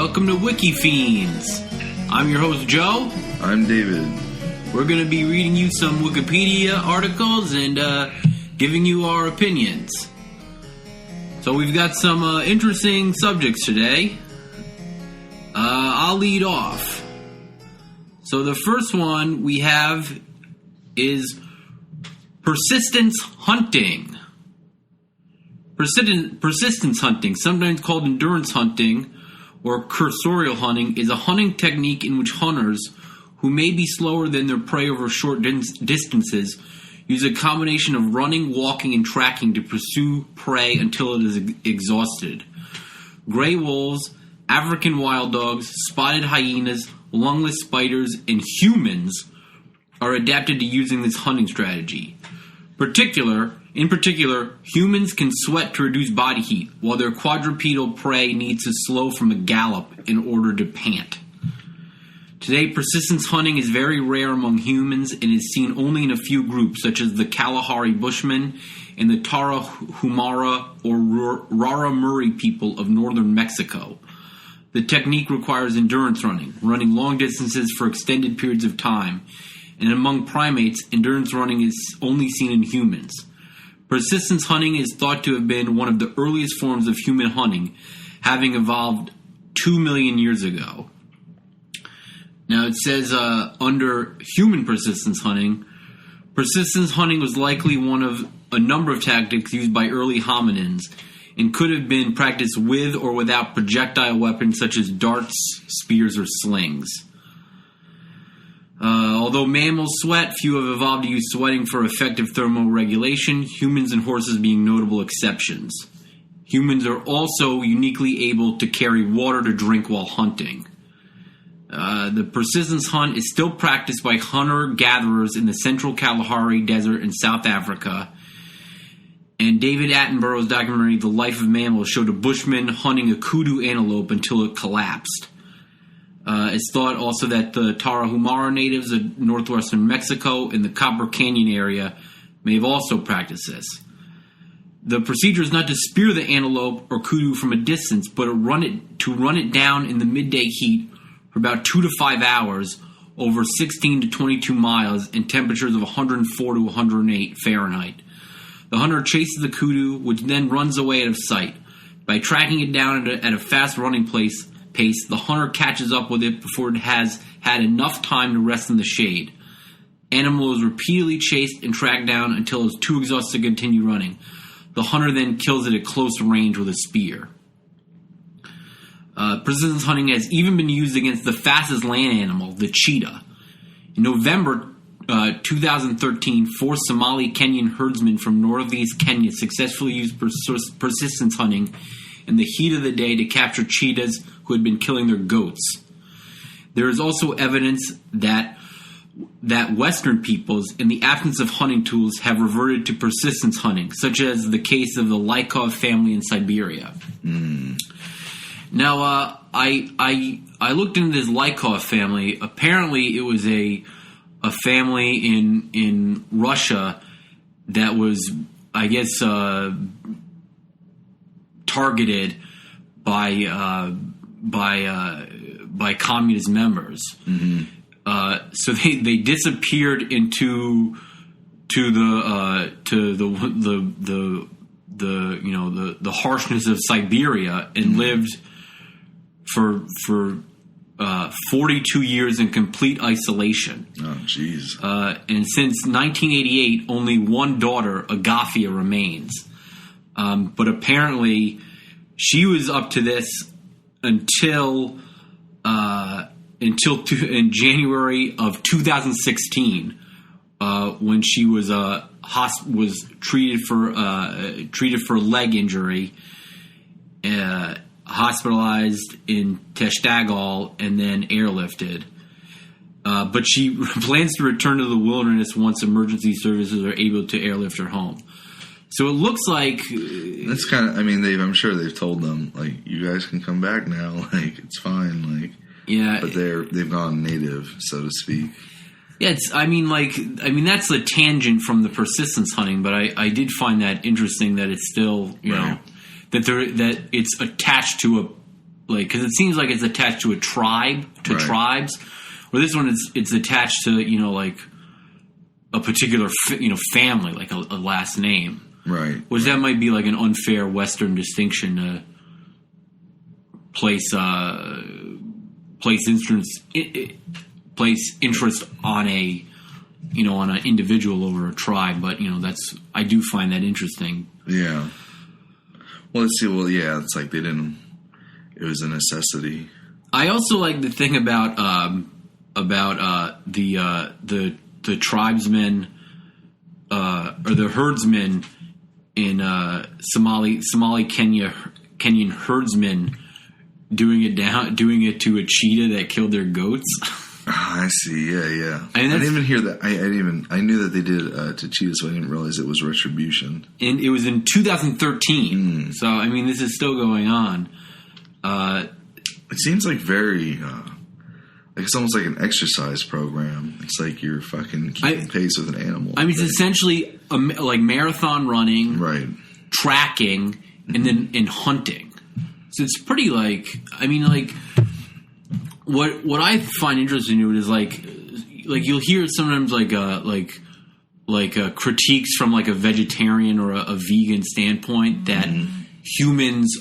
Welcome to Wikifiends. I'm your host, Joe. I'm David. We're going to be reading you some Wikipedia articles and giving you our opinions. So we've got some interesting subjects today. I'll lead off. So the first one we have is persistence hunting. Persistence hunting, sometimes called endurance hunting or cursorial hunting, is a hunting technique in which hunters, who may be slower than their prey over short distances, use a combination of running, walking, and tracking to pursue prey until it is exhausted. Gray wolves, African wild dogs, spotted hyenas, lungless spiders, and humans are adapted to using this hunting strategy. In particular, humans can sweat to reduce body heat, while their quadrupedal prey needs to slow from a gallop in order to pant. Today, persistence hunting is very rare among humans and is seen only in a few groups, such as the Kalahari Bushmen and the Tarahumara or Raramuri people of northern Mexico. The technique requires endurance running long distances for extended periods of time, and among primates, endurance running is only seen in humans. Persistence hunting is thought to have been one of the earliest forms of human hunting, having evolved 2 million years ago. Now it says under human persistence hunting was likely one of a number of tactics used by early hominins and could have been practiced with or without projectile weapons such as darts, spears, or slings. Although mammals sweat, few have evolved to use sweating for effective thermoregulation, humans and horses being notable exceptions. Humans are also uniquely able to carry water to drink while hunting. The persistence hunt is still practiced by hunter-gatherers in the central Kalahari Desert in South Africa. And David Attenborough's documentary, The Life of Mammals, showed a bushman hunting a kudu antelope until it collapsed. It's thought also that the Tarahumara natives of northwestern Mexico and the Copper Canyon area may have also practiced this. The procedure is not to spear the antelope or kudu from a distance, but to run it down in the midday heat for about 2 to 5 hours over 16 to 22 miles in temperatures of 104 to 108 Fahrenheit. The hunter chases the kudu, which then runs away out of sight. By tracking it down at a fast running pace, the hunter catches up with it before it has had enough time to rest in the shade. Animal is repeatedly chased and tracked down until it is too exhausted to continue running. The hunter then kills it at close range with a spear. Persistence hunting has even been used against the fastest land animal, the cheetah. In November 2013, 4 Somali Kenyan herdsmen from northeast Kenya successfully used persistence hunting in the heat of the day to capture cheetahs who had been killing their goats. There is also evidence that Western peoples, in the absence of hunting tools, have reverted to persistence hunting, such as the case of the Lykov family in Siberia. Now, I looked into this Lykov family. Apparently, it was a family in Russia that was, I guess, targeted by communist members. Mm-hmm. So they disappeared into the harshness of Siberia and mm-hmm. lived for 42 years in complete isolation. Oh, jeez. And since 1988, only one daughter, Agafia, remains. But apparently, she was up to this until in January of 2016, when she was treated for a leg injury, hospitalized in Teshtagal, and then airlifted. But she plans to return to the wilderness once emergency services are able to airlift her home. So it looks like that's kind of. I mean, I'm sure they've told them, like, you guys can come back now. Like, it's fine. Like, yeah. But they've gone native, so to speak. Yeah, I mean, that's a tangent from the persistence hunting, but I did find that interesting that it's still, you know, that it's attached to like, because it seems like it's attached to a tribe, tribes. Or this one, it's attached to, you know, like a particular, family, like a last name. Right. Which that might be like an unfair Western distinction to place interest on a, on an individual over a tribe. But, I do find that interesting. Yeah. Well, let's see. Well, yeah, it's like it was a necessity. I also like the thing about the tribesmen or the herdsmen in Somali Kenyan herdsmen doing it to a cheetah that killed their goats. I see. Yeah. I didn't even hear that. I knew that they did it to cheetahs, so I didn't realize it was retribution. And it was in 2013. So I mean, this is still going on. It seems like very. Like it's almost like an exercise program. It's like you're fucking keeping pace with an animal. I mean, it's essentially like marathon running, right? Tracking, and then hunting. So it's pretty like, what I find interesting in it is like you'll hear sometimes critiques from like a vegetarian or a vegan standpoint that humans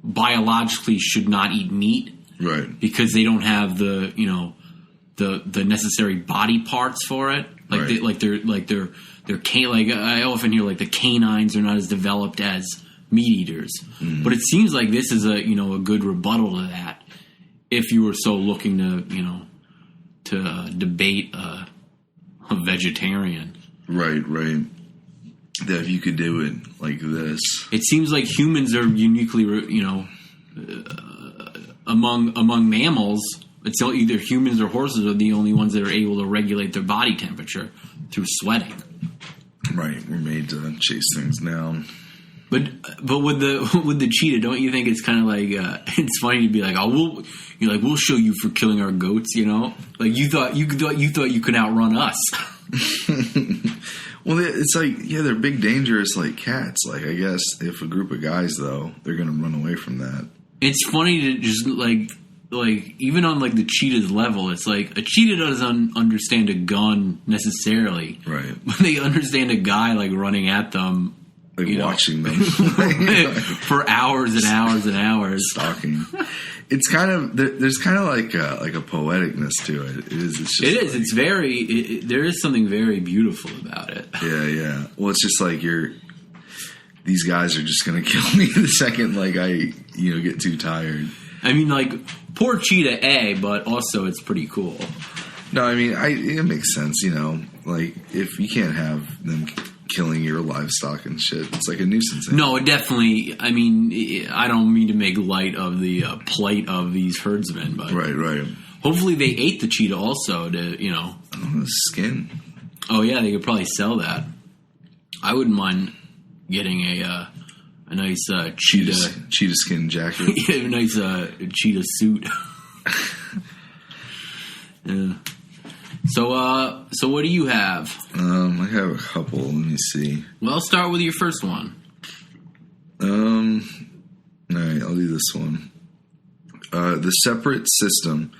biologically should not eat meat. Right. Because they don't have the the necessary body parts for it. Like I often hear like the canines are not as developed as meat eaters. But it seems like this is a good rebuttal to that. If you were so looking to debate a vegetarian. Right. That if you could do it like this. It seems like humans are uniquely among mammals, it's either humans or horses are the only ones that are able to regulate their body temperature through sweating. Right, we're made to chase things down. But with the cheetah, don't you think it's kind of like it's funny to be like, we'll show you for killing our goats, Like you thought you could outrun us. Well, it's like, they're big, dangerous like cats. Like I guess if a group of guys though, they're gonna run away from that. It's funny to just like even on like the cheetah's level, it's like a cheetah doesn't understand a gun necessarily, right? But they understand a guy like running at them, like watching them for hours and hours and hours, stalking. It's kind of there's kind of like a poeticness to it. It is. It's very. There is something very beautiful about it. Yeah. Well, it's just like these guys are just going to kill me the second, like, I, get too tired. I mean, like, poor cheetah, but also it's pretty cool. No, I mean, it makes sense, like, if you can't have them killing your livestock and shit, it's like a nuisance. No, it definitely, I mean, I don't mean to make light of the plight of these herdsmen, but... Right. Hopefully they ate the cheetah also to, skin. Oh, yeah, they could probably sell that. I wouldn't mind... getting a nice cheetah skin jacket. A nice cheetah suit. Yeah. So what do you have? I have a couple. Let me see. Well, I'll start with your first one. All right, I'll do this one. The separate system.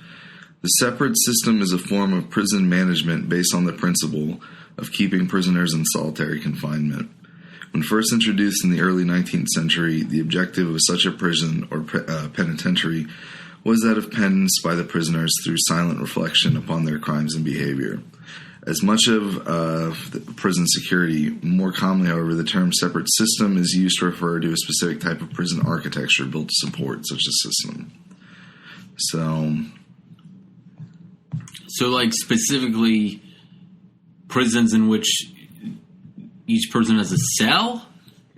The separate system is a form of prison management based on the principle of keeping prisoners in solitary confinement. When first introduced in the early 19th century, the objective of such a prison or penitentiary was that of penance by the prisoners through silent reflection upon their crimes and behavior. As much of prison security, more commonly, however, the term separate system is used to refer to a specific type of prison architecture built to support such a system. So like specifically prisons in which each person has a cell?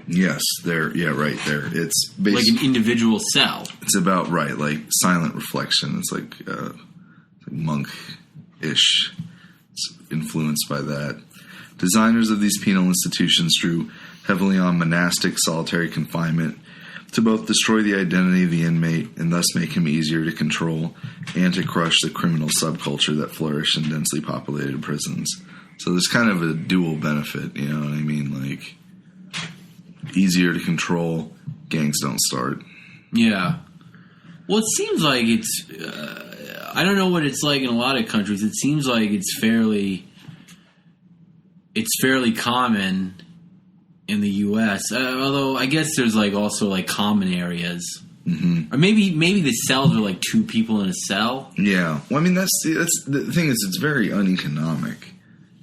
Yes, right there. It's like an individual cell. It's about like silent reflection. It's like monk-ish. It's influenced by that. Designers of these penal institutions drew heavily on monastic solitary confinement to both destroy the identity of the inmate and thus make him easier to control and to crush the criminal subculture that flourished in densely populated prisons. So there's kind of a dual benefit, you know what I mean? Like, easier to control, gangs don't start. Yeah. Well, it seems like it's. I don't know what it's like in a lot of countries. It seems like it's fairly common in the U.S. Although I guess there's like also like common areas, or maybe the cells are like 2 people in a cell. Yeah, well, I mean that's the thing is it's very uneconomic.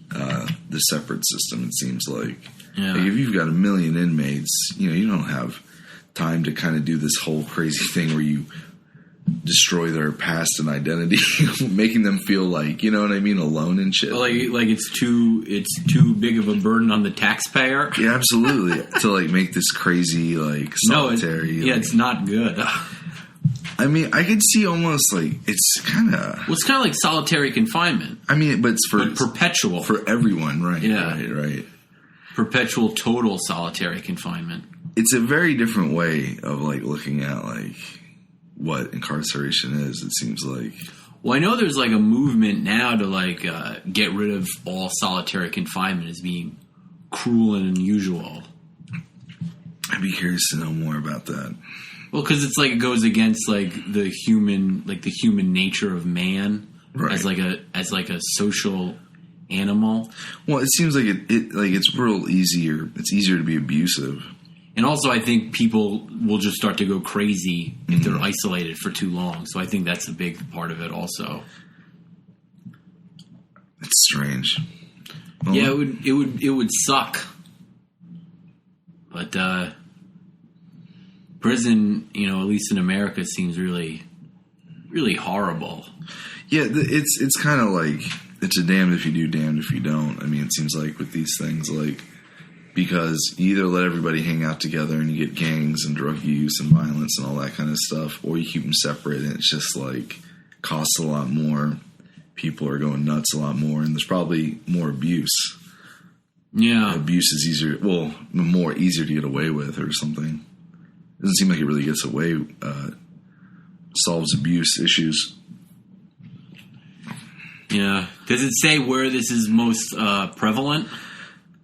The separate system, it seems like. Yeah. Like if you've got 1 million inmates, you don't have time to kind of do this whole crazy thing where you destroy their past and identity, making them feel like, alone and shit. Like it's too big of a burden on the taxpayer. Yeah, absolutely. To like make this crazy like solitary. No, it's not good. I mean, I could see almost like it's kind of. Well, it's kind of like solitary confinement. I mean, but it's perpetual for everyone, right? Yeah, right. Perpetual, total solitary confinement. It's a very different way of like looking at like what incarceration is. It seems like. Well, I know there's like a movement now to like get rid of all solitary confinement as being cruel and unusual. I'd be curious to know more about that. Well, because it's like it goes against like the human nature of man, right, as like a social animal. Well, it seems like it's real easier. It's easier to be abusive. And also, I think people will just start to go crazy if they're isolated for too long. So I think that's a big part of it also. It's strange. Well, yeah, it would suck. But prison, at least in America, seems really, really horrible. Yeah, it's kind of like it's a damned if you do, damned if you don't. I mean, it seems like with these things, like because you either let everybody hang out together and you get gangs and drug use and violence and all that kind of stuff, or you keep them separate and it's just like costs a lot more. People are going nuts a lot more, and there's probably more abuse. Yeah, abuse is easier to get away with or something. It doesn't seem like it really gets away, solves abuse issues. Yeah. Does it say where this is most prevalent?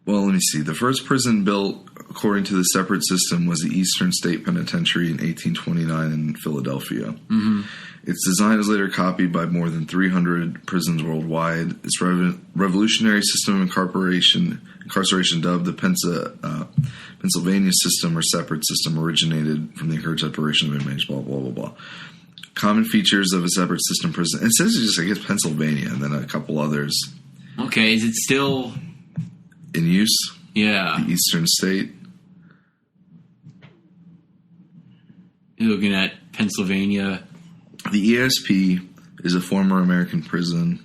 Well, let me see. The first prison built according to the separate system was the Eastern State Penitentiary in 1829 in Philadelphia. Mm-hmm. Its design is later copied by more than 300 prisons worldwide. Its revolutionary system of incarceration dubbed the Pennsylvania system or separate system originated from the encouraged separation of inmates, blah, blah, blah, blah. Common features of a separate system prison. It says just, I guess, Pennsylvania and then a couple others. Okay, is it still in use? Yeah. The Eastern State. You're looking at Pennsylvania. The ESP is a former American prison.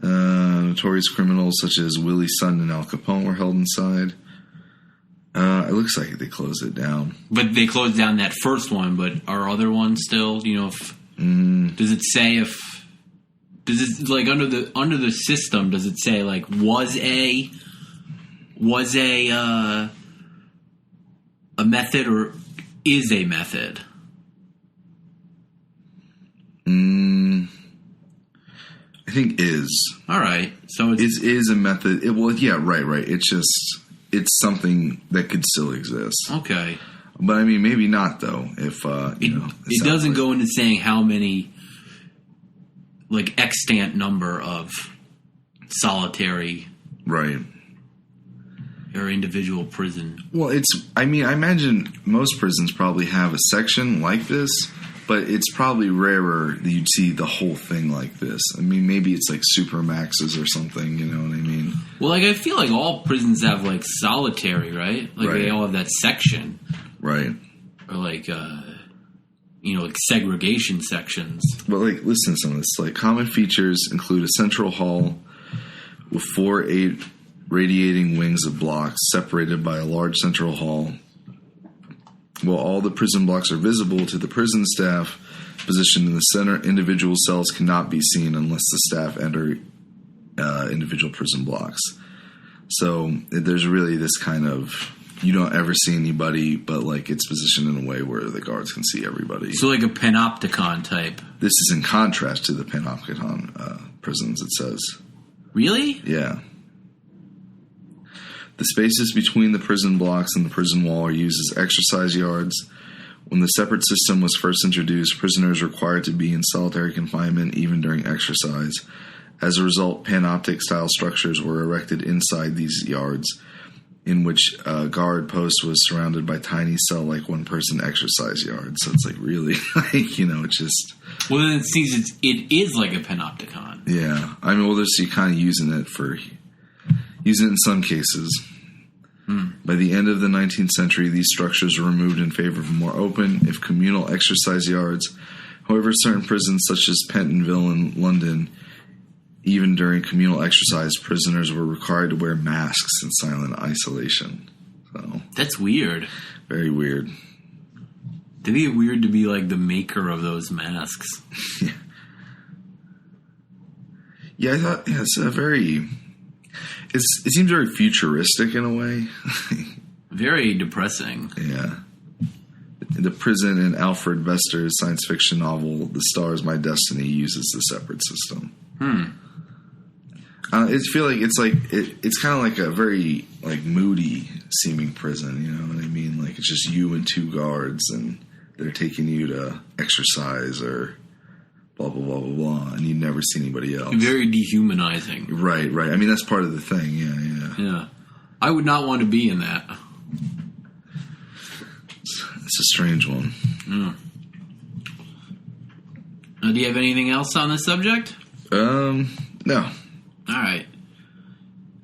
Notorious criminals such as Willie Sutton and Al Capone were held inside. It looks like they closed it down. But they closed down that first one, but are other ones still? Does it say if... Does it, like, under the system, does it say, like, was a method or is a method? I think is. All right. So it is a method. Right. It's something that could still exist. Okay. But I mean, maybe not though. If it doesn't go into saying how many, like, extant number of solitary, right, or individual prison. Well, I imagine most prisons probably have a section like this. But it's probably rarer that you'd see the whole thing like this. I mean, maybe it's like super maxes or something, you know what I mean? Well, like, I feel like all prisons have, like, solitary, right? Like, They all have that section. Right. Or, like, like segregation sections. But, like, listen to some of this. Like, common features include a central hall with 8 radiating wings of blocks separated by a large central hall. While all the prison blocks are visible to the prison staff positioned in the center, individual cells cannot be seen unless the staff enter individual prison blocks. So there's really this kind of, you don't ever see anybody, but like it's positioned in a way where the guards can see everybody. So like a panopticon type. This is in contrast to the panopticon prisons, it says. Really? Yeah. The spaces between the prison blocks and the prison wall are used as exercise yards, When the separate system was first introduced, prisoners were required to be in solitary confinement even during exercise. As a result, panoptic-style structures were erected inside these yards, in which a guard post was surrounded by tiny cell-like one-person exercise yards. So it's like really, it's just... Well, then it seems it is like a panopticon. Yeah. I mean, well, they're kind of using it in some cases. By the end of the 19th century, these structures were removed in favor of more open, if communal exercise yards. However, certain prisons, such as Pentonville in London, even during communal exercise, prisoners were required to wear masks in silent isolation. So that's weird. Very weird. It'd be weird to be like the maker of those masks. Yeah, I thought it's a very... It seems very futuristic in a way. Very depressing. Yeah. The prison in Alfred Vester's science fiction novel, The Stars My Destiny, uses the separate system. I feel like it's kind of like a very moody seeming prison. You know what I mean? Like it's just you and two guards, and they're taking you to exercise or blah blah blah blah blah, and you never see anybody else. Very dehumanizing. Right. I mean that's part of the thing. Yeah. I would not want to be in that. It's a strange one. Yeah. Do you have anything else on this subject? No. All right.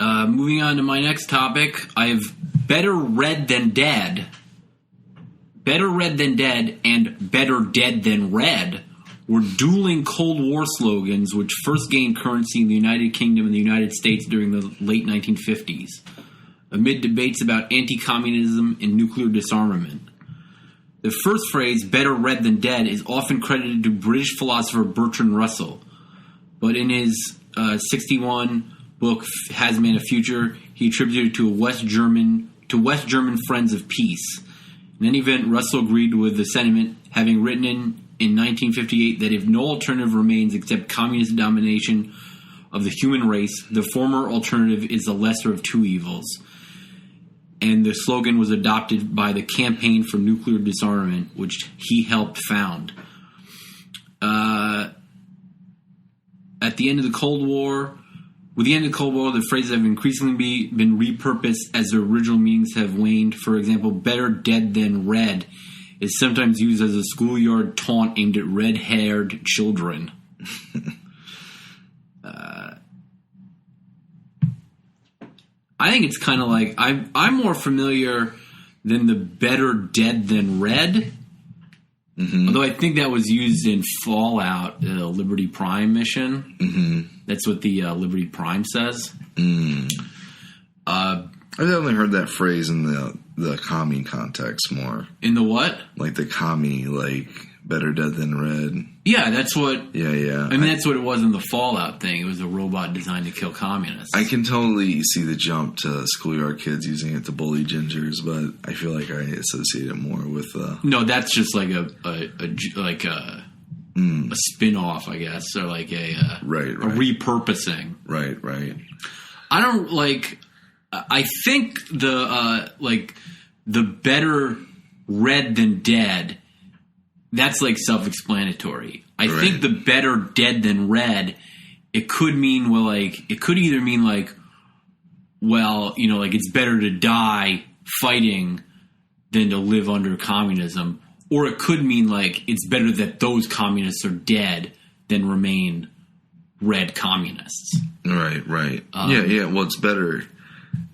Moving on to my next topic, I have Better Red Than Dead. Better Red Than Dead and Better Dead Than Red were dueling Cold War slogans which first gained currency in the United Kingdom and the United States during the late 1950s, amid debates about anti-communism and nuclear disarmament. The first phrase, Better Red Than Dead, is often credited to British philosopher Bertrand Russell, but in his 61 book Has Man a Future, he attributed it to West German Friends of Peace. In any event, Russell agreed with the sentiment, having written in 1958 that if no alternative remains except communist domination of the human race, the former alternative is the lesser of two evils. And the slogan was adopted by the Campaign for Nuclear Disarmament, which he helped found. With the end of the Cold War, the phrases have increasingly been repurposed as their original meanings have waned. For example, Better Dead Than Red is sometimes used as a schoolyard taunt aimed at red-haired children. I think it's kind of like I'm more familiar than the Better Dead Than Red. Mm-hmm. Although I think that was used in Fallout, the Liberty Prime mission. Mm-hmm. That's what the Liberty Prime says. I've only heard that phrase in the commie context more. In the what? Like the commie, like Better Dead Than Red. Yeah, that's what... Yeah. I mean, that's what it was in the Fallout thing. It was a robot designed to kill communists. I can totally see the jump to schoolyard kids using it to bully gingers, but I feel like I associate it more with... No, that's just like a spin-off, I guess, or like a repurposing. Right. I don't like... I think the Better Red Than Dead... That's like self-explanatory. I think the Better Dead Than Red, it could mean it could either mean it's better to die fighting than to live under communism, or it could mean it's better that those communists are dead than remain red communists. Right. Yeah. Well, it's better.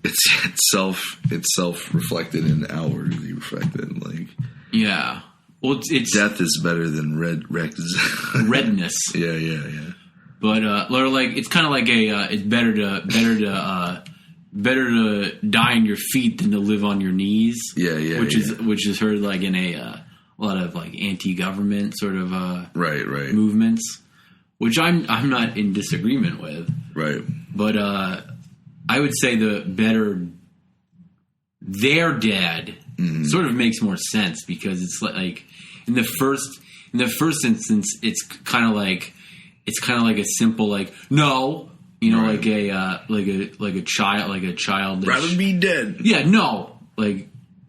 It's self-reflected and outwardly reflected. Yeah. Well, it's death is better than redness. Yeah. But it's kind of like it's better to die on your feet than to live on your knees. Yeah. Which is heard in a lot of anti-government sort of right movements, which I'm not in disagreement with. Right. But I would say the better they're dead. Mm-hmm. Sort of makes more sense because it's like in the first instance it's kind of like a simple no, like a child rather be dead. Yeah, no,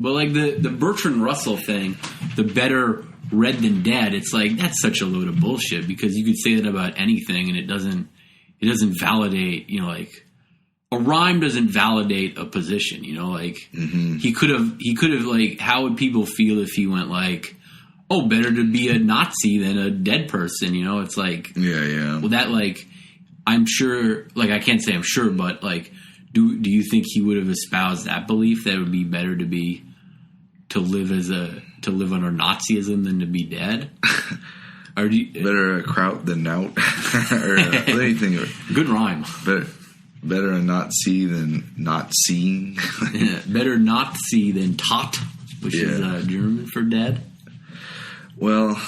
But like the Bertrand Russell thing, the better read than dead, it's like that's such a load of bullshit because you could say that about anything and it doesn't validate, like a rhyme doesn't validate a position, like he could have like, how would people feel if he went like, oh, better to be a Nazi than a dead person, it's like, yeah. Well, that like, I'm sure, like I can't say I'm sure, but like, do you think he would have espoused that belief that it would be better to live under Nazism than to be dead? Or better a kraut than nout, or anything. Good rhyme. Better a Nazi than not seeing. Yeah, better Nazi than tot, which is German for dead. Well,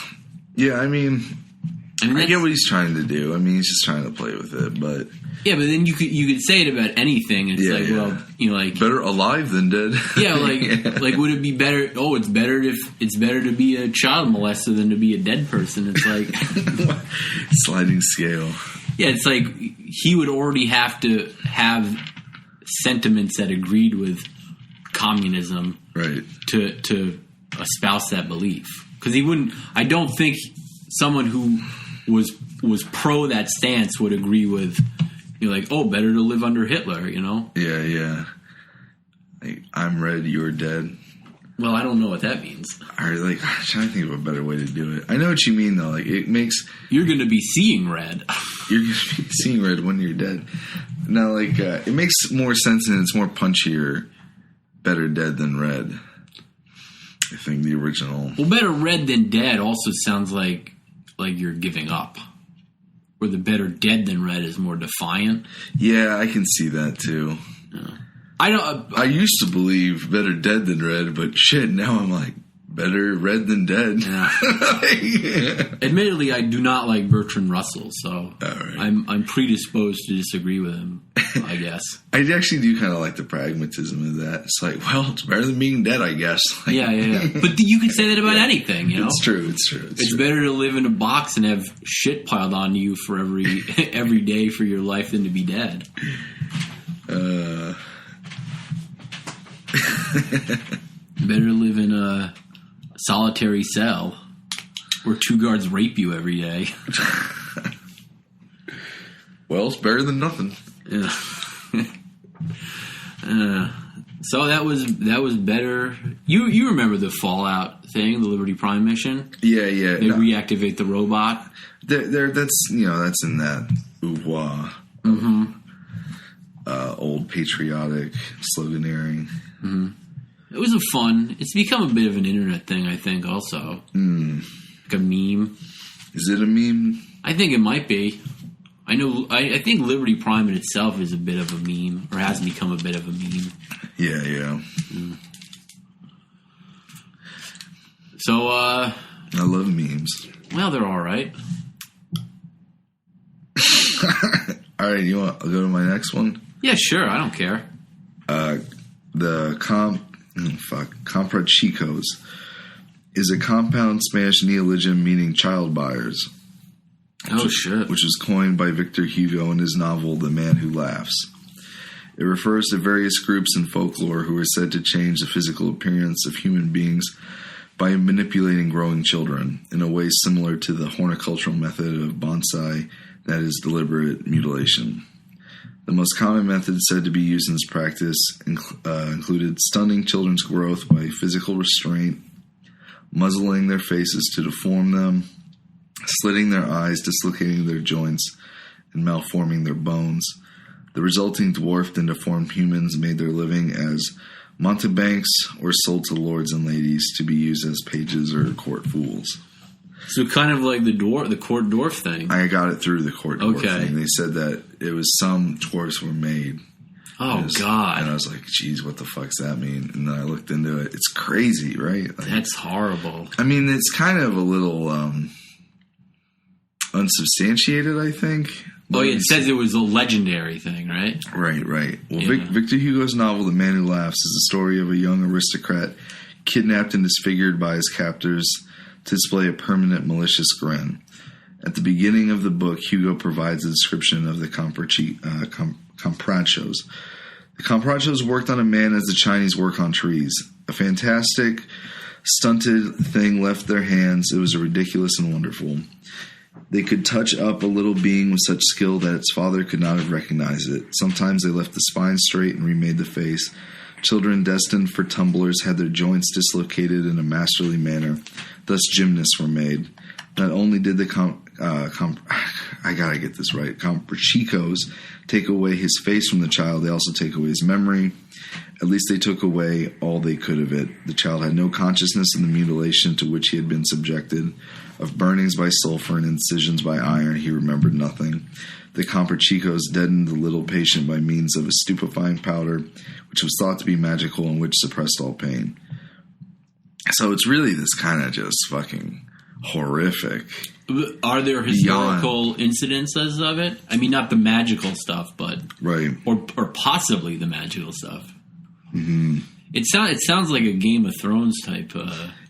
yeah, I get what he's trying to do. He's just trying to play with it, but yeah, but then you could say it about anything. It's well, like better alive than dead. Yeah, like would it be better? Oh, it's better to be a child molester than to be a dead person. It's like sliding scale. Yeah, it's like he would already have to have sentiments that agreed with communism, right? To espouse that belief, because he wouldn't. I don't think someone who was pro that stance would agree with. Like, oh, better to live under Hitler, Yeah. Like, I'm red, you're dead. Well, I don't know what that means. Or I'm trying to think of a better way to do it. I know what you mean, though. Like, it makes... You're going to be seeing red. You're going to be seeing red when you're dead. Now, it makes more sense and it's more punchier, better dead than red. I think the original... Well, better red than dead also sounds like you're giving up. Where the better dead than red is more defiant. Yeah, I can see that too. Yeah. I used to believe better dead than red, but shit, now I'm like better red than dead. Yeah. Admittedly, I do not like Bertrand Russell, so right. I'm predisposed to disagree with him, I guess. I actually do kind of like the pragmatism of that. It's like, well, it's better than being dead, I guess. Yeah. But you can say that about anything, It's true. It's true. It's better to live in a box and have shit piled on you for every day for your life than to be dead. Better live in a solitary cell where 2 guards rape you every day. Well, it's better than nothing. Yeah. So that was better. You remember the Fallout thing, the Liberty Prime mission? Yeah. They reactivate the robot. That's that's in that ouvroir. Old patriotic sloganeering. Mm-hmm. It was it's become a bit of an internet thing, I think, also. Like a meme. Is it a meme? I think it might be. I think Liberty Prime in itself is a bit of a meme, or has become a bit of a meme. Yeah. So, I love memes. Well, they're alright. Alright, you want to go to my next one? Yeah, sure, I don't care. The Comprachicos is a compound Spanish neologism meaning child buyers. Oh, shit. Which was coined by Victor Hugo in his novel The Man Who Laughs. It refers to various groups in folklore who are said to change the physical appearance of human beings by manipulating growing children in a way similar to the horticultural method of bonsai, that is, deliberate mutilation. The most common method said to be used in this practice included stunning children's growth by physical restraint, muzzling their faces to deform them, slitting their eyes, dislocating their joints, and malforming their bones. The resulting dwarfed and deformed humans made their living as mountebanks or sold to lords and ladies to be used as pages or court fools. So kind of like the court dwarf thing. I got it through the court dwarf thing. They said that it was some dwarfs were made. Oh, God. And I was like, geez, what the fuck's that mean? And then I looked into it. It's crazy, right? Like, that's horrible. I mean, it's kind of a little unsubstantiated, I think. Oh, yeah, it says it was a legendary thing, right? Right. Well, yeah. Victor Hugo's novel, The Man Who Laughs, is the story of a young aristocrat kidnapped and disfigured by his captors to display a permanent malicious grin. At the beginning of the book, Hugo provides a description of the Comprachicos. The Comprachicos worked on a man as the Chinese work on trees. A fantastic, stunted thing left their hands. It was ridiculous and wonderful. They could touch up a little being with such skill that its father could not have recognized it. Sometimes they left the spine straight and remade the face. Children destined for tumblers had their joints dislocated in a masterly manner. Thus gymnasts were made. Not only did the Comprachicos take away his face from the child, they also take away his memory. At least they took away all they could of it. The child had no consciousness of the mutilation to which he had been subjected. Of burnings by sulfur and incisions by iron, he remembered nothing. The Comprachicos deadened the little patient by means of a stupefying powder, which was thought to be magical and which suppressed all pain. So it's really this kind of just fucking horrific. Are there historical incidences of it? I mean, not the magical stuff, but right, or possibly the magical stuff. Mm-hmm. It sounds like a Game of Thrones type.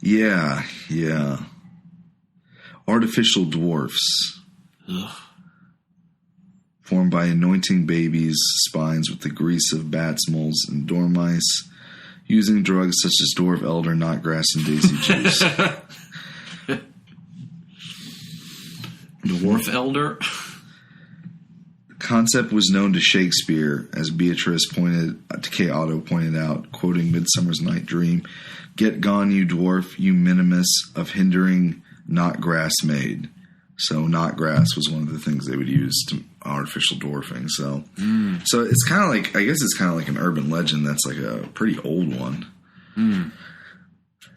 Yeah. Artificial dwarfs. Ugh. Formed by anointing babies' spines with the grease of bats, moles, and dormice, using drugs such as dwarf elder, knotgrass, and daisy juice. Dwarf elder? The concept was known to Shakespeare, as Beatrice K. Otto pointed out, quoting Midsummer's Night Dream, "Get gone, you dwarf, you minimus, of hindering not grass made." So not grass was one of the things they would use to artificial dwarfing. So it's kind of like, I guess it's kind of like an urban legend that's like a pretty old one.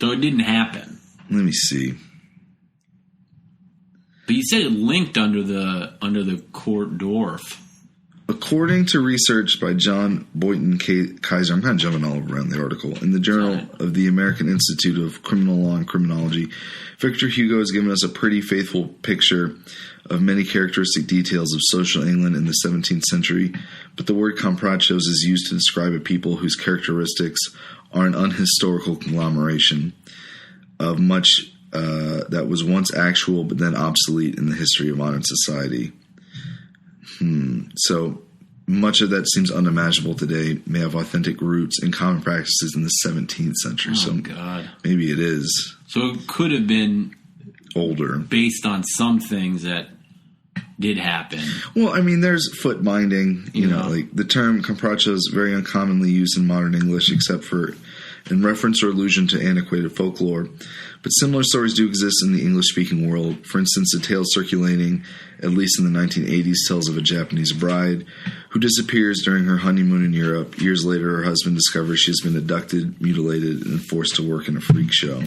So it didn't happen. Let me see. But you said it linked under the court dwarf. According to research by John Boynton Kaiser, I'm kind of jumping all around the article, in the Journal of the American Institute of Criminal Law and Criminology, Victor Hugo has given us a pretty faithful picture of many characteristic details of social England in the 17th century, but the word comprachos is used to describe a people whose characteristics are an unhistorical conglomeration of much that was once actual but then obsolete in the history of modern society. So much of that seems unimaginable today, may have authentic roots in common practices in the 17th century. God. Maybe it is. So it could have been older, based on some things that did happen. Well, I mean, there's foot binding. You know, like the term comprachos is very uncommonly used in modern English, except for in reference or allusion to antiquated folklore. But similar stories do exist in the English-speaking world. For instance, a tale circulating, at least in the 1980s, tells of a Japanese bride who disappears during her honeymoon in Europe. Years later, her husband discovers she has been abducted, mutilated, and forced to work in a freak show.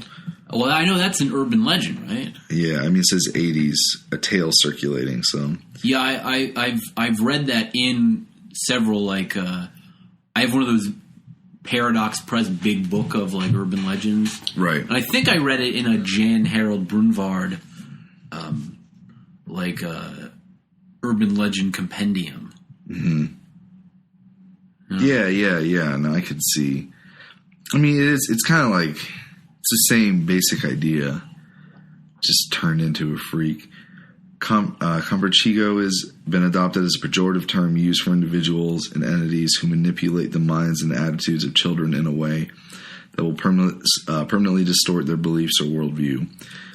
Well, I know that's an urban legend, right? Yeah, I mean, it says 80s, a tale circulating, so... Yeah, I've read that in several, like... I have one of those Paradox Press big book of, like, urban legends. Right. And I think I read it in a Jan Harold Brunvard, urban legend compendium. Mm-hmm. Yeah. No, I could see. I mean, it's kind of like... It's the same basic idea, just turned into a freak. Comprachico has been adopted as a pejorative term used for individuals and entities who manipulate the minds and attitudes of children in a way that will permanently distort their beliefs or worldview.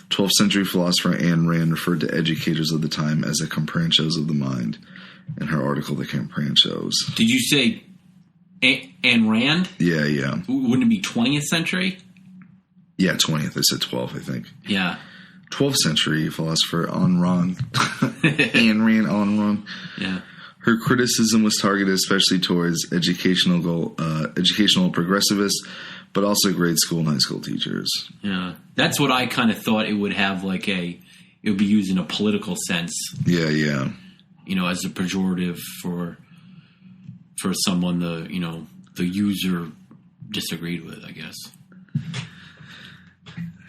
12th century philosopher Ayn Rand referred to educators of the time as the Comprachicos of the mind in her article, The Comprachicos. Did you say Ayn Rand? Yeah. Wouldn't it be 20th century? Yeah, 20th. I said 12th, I think. Yeah. 12th century philosopher Ayn Rand. Ayn Rand. Yeah. Her criticism was targeted especially towards educational progressivists, but also grade school and high school teachers. Yeah. That's what I kind of thought it would have, like it would be used in a political sense. Yeah. You know, as a pejorative for someone the user disagreed with, I guess.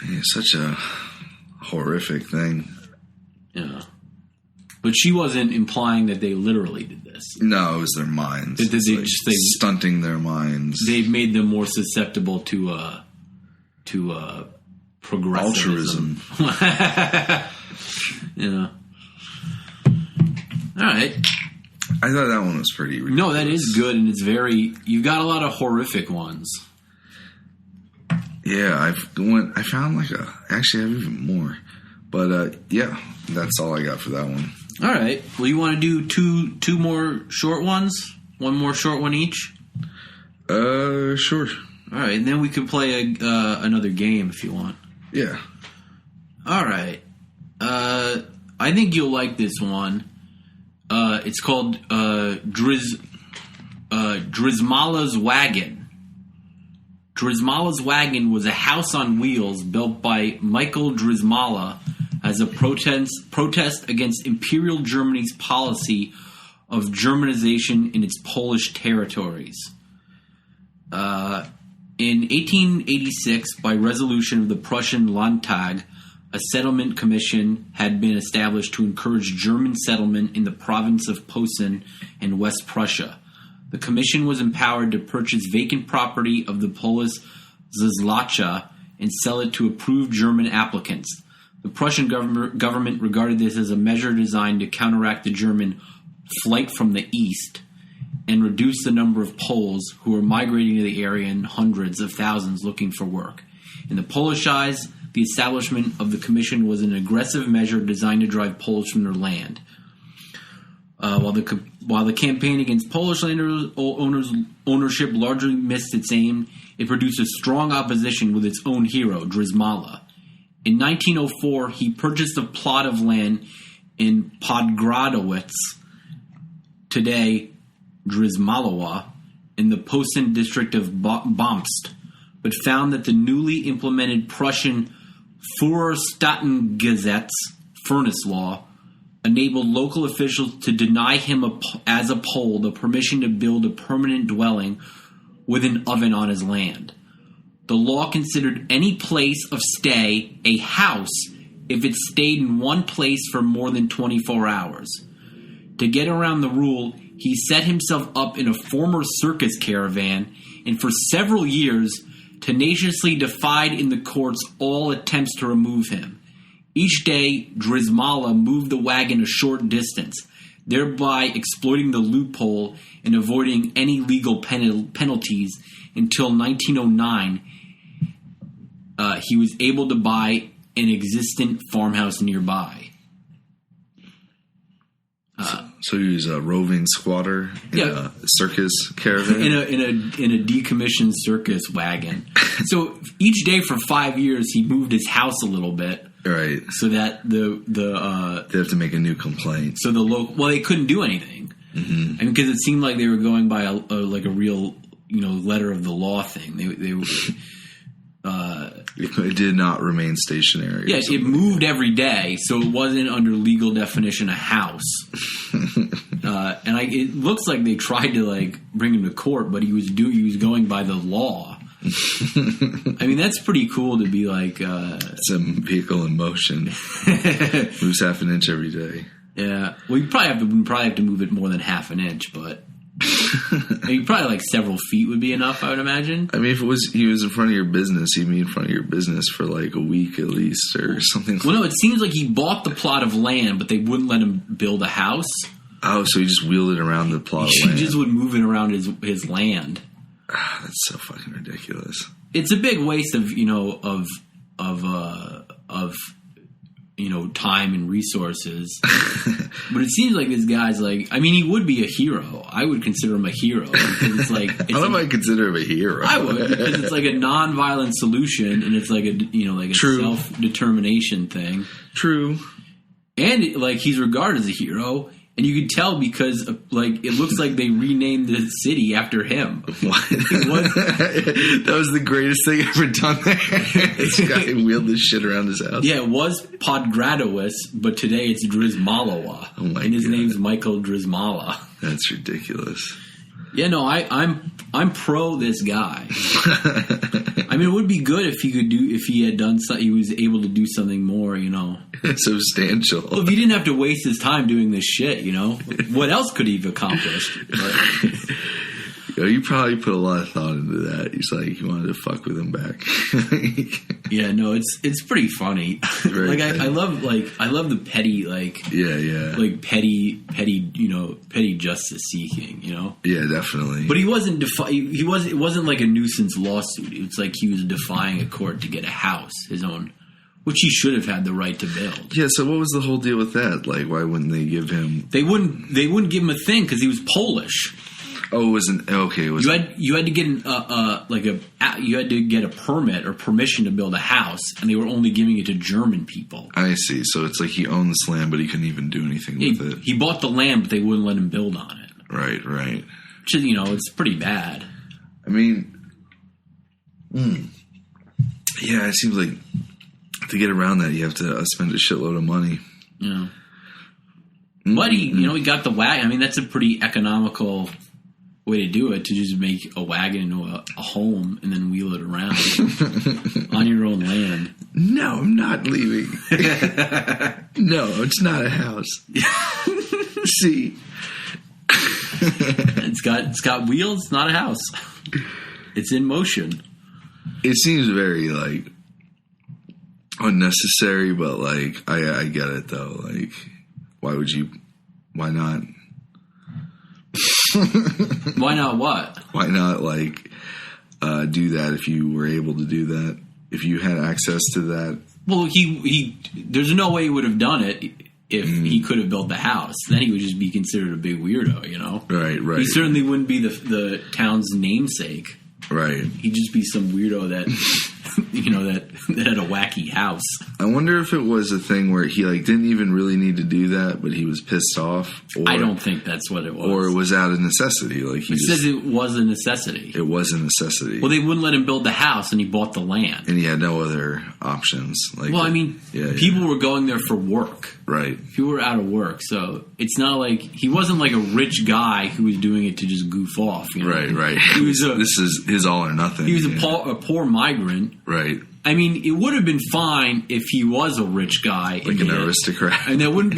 Yeah, such a horrific thing. Yeah. But she wasn't implying that they literally did this. No, it was their minds. Stunting their minds. They've made them more susceptible to progressivism. Altruism. Yeah. All right. I thought that one was pretty ridiculous. No, that is good, and it's very... You've got a lot of horrific ones. Yeah, I found actually I have even more. But yeah, that's all I got for that one. All right. Well, you want to do two more short ones? One more short one each? Sure. All right, and then we can play another game if you want. Yeah. All right. I think you'll like this one. It's called Drzymała's Wagon. Drzymała's Wagon was a house on wheels built by Michael Drzymała as a protest against Imperial Germany's policy of Germanization in its Polish territories. In 1886, by resolution of the Prussian Landtag, a settlement commission had been established to encourage German settlement in the province of Posen and West Prussia. The commission was empowered to purchase vacant property of the Polish Zlotcha and sell it to approved German applicants. The Prussian government regarded this as a measure designed to counteract the German flight from the east and reduce the number of Poles who were migrating to the area in hundreds of thousands looking for work. In the Polish eyes, the establishment of the commission was an aggressive measure designed to drive Poles from their land. While the campaign against Polish ownership largely missed its aim, it produced a strong opposition with its own hero, Drzymała. In 1904, he purchased a plot of land in Podgradowicz, today Drzymała, in the Posen district of Bomst, but found that the newly implemented Prussian Führerstattengesetz furnace law enabled local officials to deny him as a Pole the permission to build a permanent dwelling with an oven on his land. The law considered any place of stay a house if it stayed in one place for more than 24 hours. To get around the rule, he set himself up in a former circus caravan and for several years tenaciously defied in the courts all attempts to remove him. Each day, Drzymała moved the wagon a short distance, thereby exploiting the loophole and avoiding any legal penalties until 1909. He was able to buy an existent farmhouse nearby. So he was a roving squatter in a circus caravan? In a decommissioned circus wagon. So each day for 5 years, he moved his house a little bit. Right. So that they have to make a new complaint. So they couldn't do anything. Mm-hmm. And because it seemed like they were going by a real, letter of the law thing. It did not remain stationary. Yeah, it moved every day, so it wasn't under legal definition a house. It looks like they tried to bring him to court, but he was going by the law. I mean, that's pretty cool to be it's a vehicle in motion. Moves half an inch every day. Yeah, well, you probably have to move it more than half an inch, but probably several feet would be enough, I would imagine. I mean, if he was in front of your business, he'd be in front of your business for a week at least, or something. Well, no, it seems like he bought the plot of land, but they wouldn't let him build a house. Oh, so he just wheeled it around the plot of land. He just would move it around his land. That's so fucking ridiculous. It's a big waste of time and resources. But it seems like this guy's he would be a hero. I would consider him a hero because I don't know if I consider him a hero. I would, because it's a non-violent solution and it's a True. Self-determination thing. True. And he's regarded as a hero. And you could tell because, it looks like they renamed the city after him. What? That was the greatest thing ever done there. This guy wheeled this shit around his house. Yeah, it was Podgradowicz, but today it's Drzymała. Oh my And his God. name's Michael Drzymała. That's ridiculous. Yeah, no, I'm pro this guy. I mean, it would be good if he had done something, he was able to do something more, Substantial. Well, if he didn't have to waste his time doing this shit, what else could he have accomplished? You probably put a lot of thought into that. He's like, you wanted to fuck with him back. Yeah, no, it's pretty funny. Right. Like I love the petty like petty justice seeking, Yeah, definitely. But he wasn't it wasn't like a nuisance lawsuit. It's like he was defying a court to get a house, his own, which he should have had the right to build. Yeah, so what was the whole deal with that? Like, why wouldn't they give him? They wouldn't give him a thing because he was Polish. Oh, it wasn't okay. It was you had to get you had to get a permit or permission to build a house, and they were only giving it to German people. I see. So it's like he owned this land, but he couldn't even do anything with it. He bought the land, but they wouldn't let him build on it. Right. Which is, it's pretty bad. I mean, yeah, it seems like to get around that, you have to spend a shitload of money. Yeah. But he got the wagon. I mean, that's a pretty economical way to do it, to just make a wagon into a home and then wheel it around on your own land. No, I'm not leaving. No, it's not a house. See, it's got wheels. It's not a house. It's in motion. It seems very like unnecessary, but like I get it though. Like, why not? Why not what? Why not like do that if you were able to do that? If you had access to that? Well, he there's no way he would have done it if he could have built the house. Then he would just be considered a big weirdo, Right. He certainly wouldn't be the town's namesake. Right. He'd just be some weirdo that that had a wacky house. I wonder if it was a thing where he didn't even really need to do that, but he was pissed off. Or, I don't think that's what it was. Or it was out of necessity. Like it says it was a necessity. It was a necessity. Well, they wouldn't let him build the house, and he bought the land, and he had no other options. People were going there for work. Right. People were out of work, so it's not like he wasn't like a rich guy who was doing it to just goof off. Right. This is his all or nothing. He was a poor migrant. Right. I mean, it would have been fine if he was a rich guy, like an aristocrat, and that wouldn't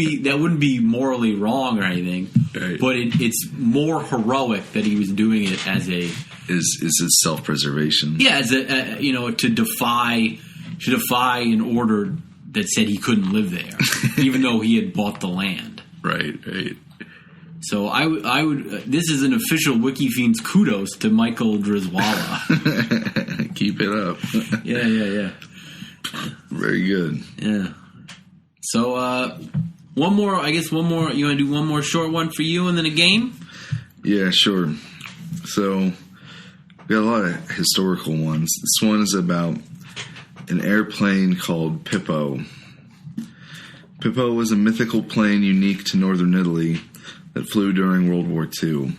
be morally wrong or anything. Right. But it's more heroic that he was doing it as a is his self-preservation. Yeah, as a to defy an order that said he couldn't live there, even though he had bought the land. Right. So I would. This is an official Wikifiends kudos to Michael Drzymała. Keep it up. Yeah. Very good. Yeah. So one more. You want to do one more short one for you, and then a game? Yeah, sure. So we got a lot of historical ones. This one is about an airplane called Pippo. Pippo was a mythical plane unique to northern Italy that flew during World War II.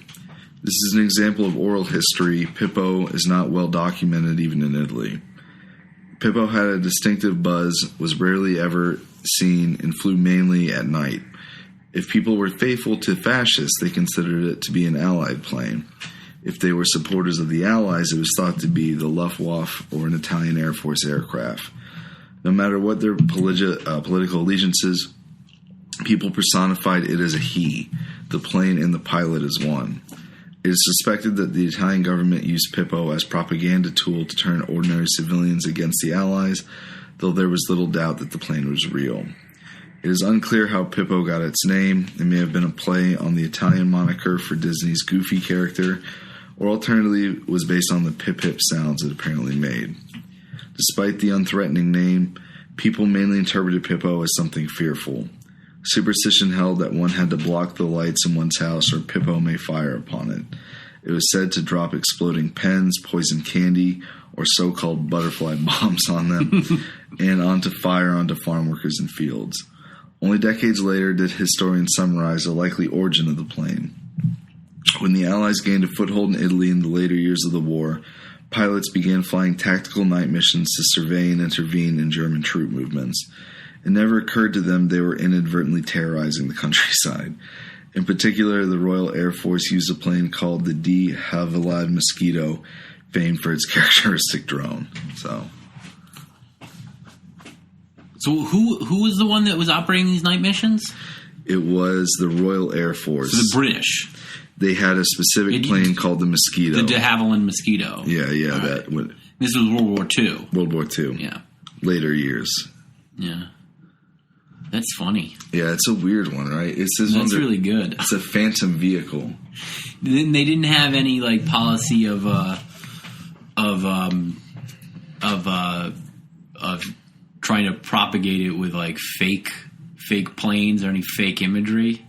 This is an example of oral history. Pippo is not well documented even in Italy. Pippo had a distinctive buzz, was rarely ever seen, and flew mainly at night. If people were faithful to fascists, they considered it to be an Allied plane. If they were supporters of the Allies, it was thought to be the Luftwaffe or an Italian Air Force aircraft. No matter what their political allegiances, people personified it as a he, the plane and the pilot as one. It is suspected that the Italian government used Pippo as propaganda tool to turn ordinary civilians against the Allies, though there was little doubt that the plane was real. It is unclear how Pippo got its name. It may have been a play on the Italian moniker for Disney's Goofy character, or alternatively was based on the pip-pip sounds it apparently made. Despite the unthreatening name, people mainly interpreted Pippo as something fearful. Superstition held that one had to block the lights in one's house or Pippo may fire upon it. It was said to drop exploding pens, poison candy, or so-called butterfly bombs on them, and onto farm workers in fields. Only decades later did historians summarize the likely origin of the plane. When the Allies gained a foothold in Italy in the later years of the war, pilots began flying tactical night missions to survey and intervene in German troop movements. It never occurred to them they were inadvertently terrorizing the countryside. In particular, the Royal Air Force used a plane called the de Havilland Mosquito, famed for its characteristic drone. So who was the one that was operating these night missions? It was the Royal Air Force. So the British. they had a specific plane called the Mosquito. The de Havilland Mosquito. Yeah, All that. right. This was World War II. World War II. Yeah. Later years. Yeah. That's funny. Yeah, it's a weird one, right? It's really good. It's a phantom vehicle. They didn't have any like policy of trying to propagate it with like fake planes or any fake imagery.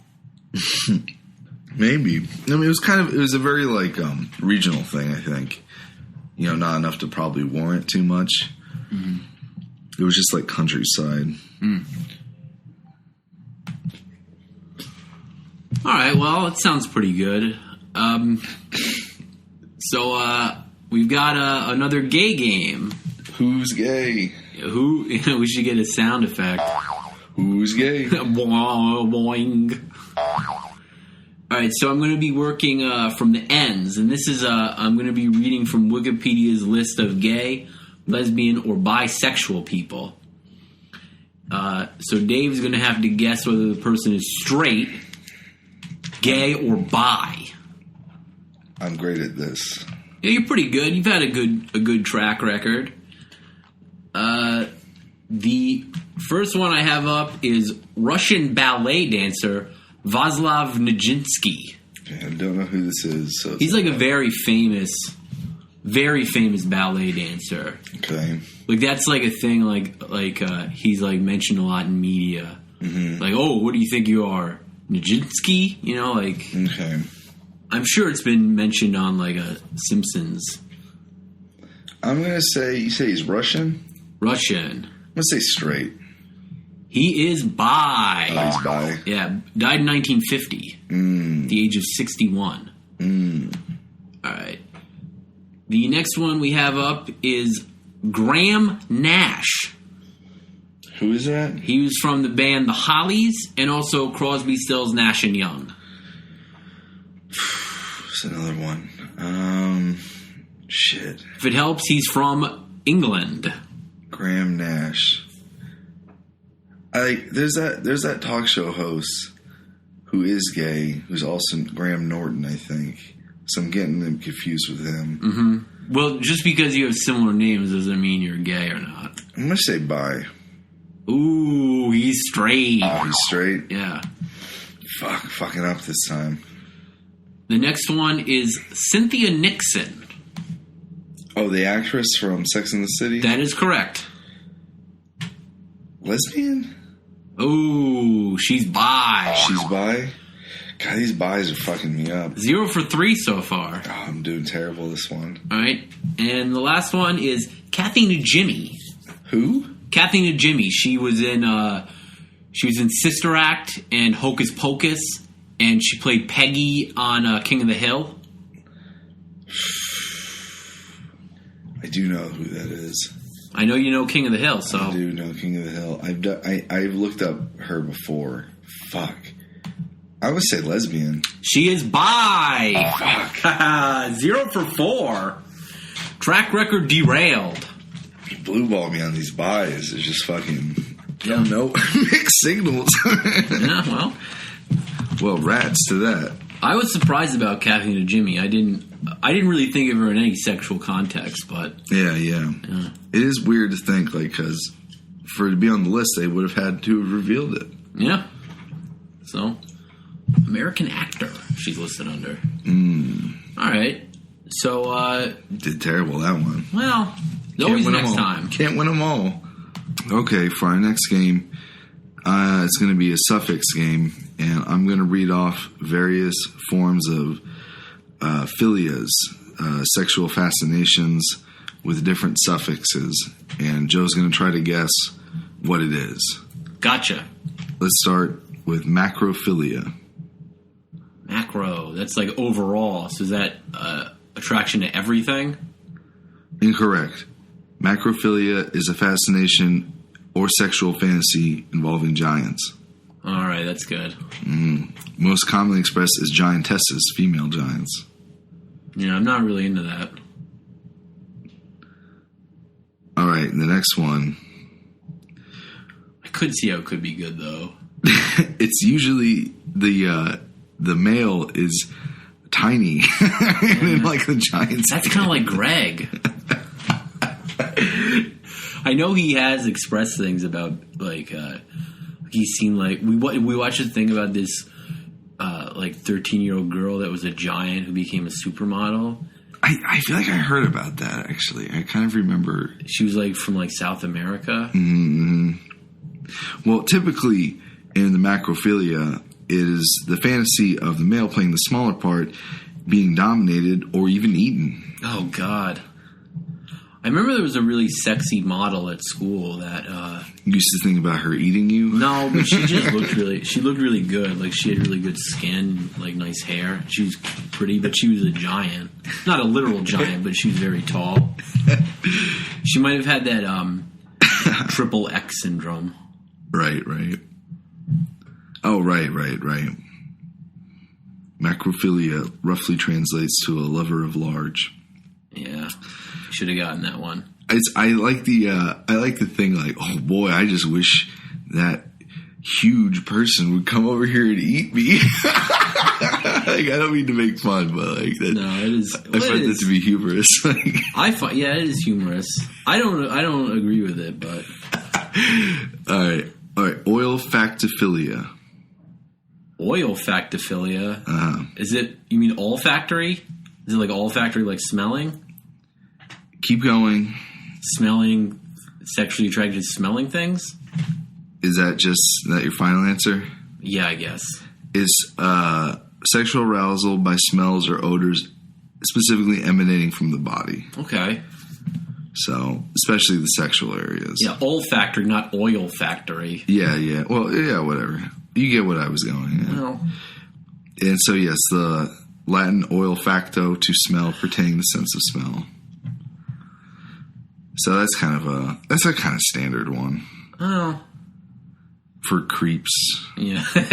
Maybe. I mean, it was a very like regional thing, I think. Not enough to probably warrant too much. Mm-hmm. It was just like countryside. Mm. All right, well, it sounds pretty good. So we've got another gay game. Who's gay? We should get a sound effect. Who's gay? Boing. All right, so I'm going to be working from the ends, and this is I'm going to be reading from Wikipedia's list of gay, lesbian, or bisexual people. So Dave's going to have to guess whether the person is straight, gay, or bi. I'm great at this. Yeah, you're pretty good. You've had a good track record. The first one I have up is Russian ballet dancer Vaslav Nijinsky. Okay, I don't know who this is. So he's like a very famous ballet dancer. Okay. Like that's like a thing. Like he's like mentioned a lot in media. Mm-hmm. Like, oh, what do you think you are, Nijinsky? Okay. I'm sure it's been mentioned on like a Simpsons. I'm gonna say you say he's Russian. Russian. I'm gonna say straight. He is bi. Oh, he's bi. Yeah, died in 1950. The age of 61. All right. The next one we have up is Graham Nash. Who is that? He was from the band The Hollies and also Crosby, Stills, Nash & Young. That's another one. Shit. If it helps, he's from England. Graham Nash. There's that talk show host who is gay, who's also Graham Norton, I think. So I'm getting them confused with him. Mm-hmm. Well, just because you have similar names doesn't mean you're gay or not. I'm gonna say bi. Ooh, he's straight. Oh, he's straight? Yeah. Fucking up this time. The next one is Cynthia Nixon. Oh, the actress from Sex and the City? That is correct. Lesbian? Ooh, she's bi. She's bi? God, these bis are fucking me up. 0 for 3 so far. Oh, I'm doing terrible this one. All right. And the last one is Kathy Najimy. Who? Kathy Najimy. She was in Sister Act and Hocus Pocus, and she played Peggy on King of the Hill. I do know who that is. I know you know King of the Hill, so I do know King of the Hill. I've looked up her before. Fuck. I would say lesbian. She is bi. Fuck. 0 for 4. Track record derailed. You blue ball me on these bis. It's just fucking. I don't know. Mixed signals. Yeah, well, rats to that. I was surprised about Kathy Najimy. I didn't really think of her in any sexual context, but yeah. It is weird to think, like, because for it to be on the list, they would have had to have revealed it. Yeah. So, American actor she's listed under. All right. So, did terrible that one. Well, always next time. Can't win them all. Okay, for our next game, it's going to be a suffix game, and I'm going to read off various forms of phillias, sexual fascinations with different suffixes, and Joe's going to try to guess what it is. Gotcha. Let's start with macrophilia. Macro, that's like overall. So is that attraction to everything? Incorrect. Macrophilia is a fascination or sexual fantasy involving giants. All right, that's good. Most commonly expressed as giantesses, female giants. Yeah, I'm not really into that. All right, the next one. I could see how it could be good, though. It's usually the male is tiny and in like the giant. That's kind of like Greg. I know he has expressed things about like he seemed like we watched a thing about this like 13-year-old girl that was a giant who became a supermodel. I feel like I heard about that, actually. I kind of remember. She was like from like South America. Mm-hmm. Well, typically in the macrophilia, it is the fantasy of the male playing the smaller part being dominated or even eaten. Oh, God. I remember there was a really sexy model at school that you used to think about her eating you. No, but she just looked really good. Like she had really good skin, like nice hair. She was pretty, but she was a giant. Not a literal giant, but she was very tall. She might have had that triple X syndrome. Right. Oh, right. Macrophilia roughly translates to a lover of large. Yeah. Should have gotten that one. I like the thing like, oh boy, I just wish that huge person would come over here and eat me. Like, I don't mean to make fun, but like that. No, it is. I find that to be humorous. Yeah, it is humorous. I don't agree with it, but all right. Olfactophilia. Olfactophilia. Uh-huh. Is it? You mean olfactory? Is it like olfactory, like smelling? Keep going. Smelling, sexually attracted to smelling things? Is that your final answer? Yeah, I guess. Is sexual arousal by smells or odors specifically emanating from the body. Okay. So, especially the sexual areas. Yeah, olfactory, not oil factory. Yeah. Well, yeah, whatever. You get what I was going. Yeah. Well. And so, yes, the Latin olfacto, to smell, pertaining the sense of smell. So that's a kind of standard one. Oh. For creeps. Yeah. Well,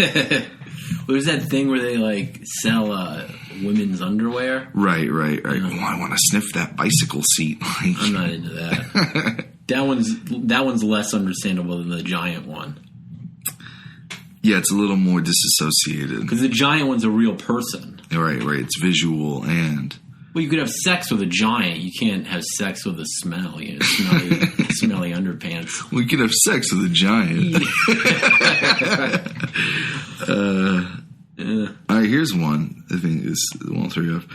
there's that thing where they like sell women's underwear. Right. Oh, I want to sniff that bicycle seat. I'm not into that. That one's less understandable than the giant one. Yeah, it's a little more disassociated. Because the giant one's a real person. Right. It's visual and... Well, you could have sex with a giant. You can't have sex with a smell. You know, smelly underpants. We could have sex with a giant. All right, here's one. I think is the one through of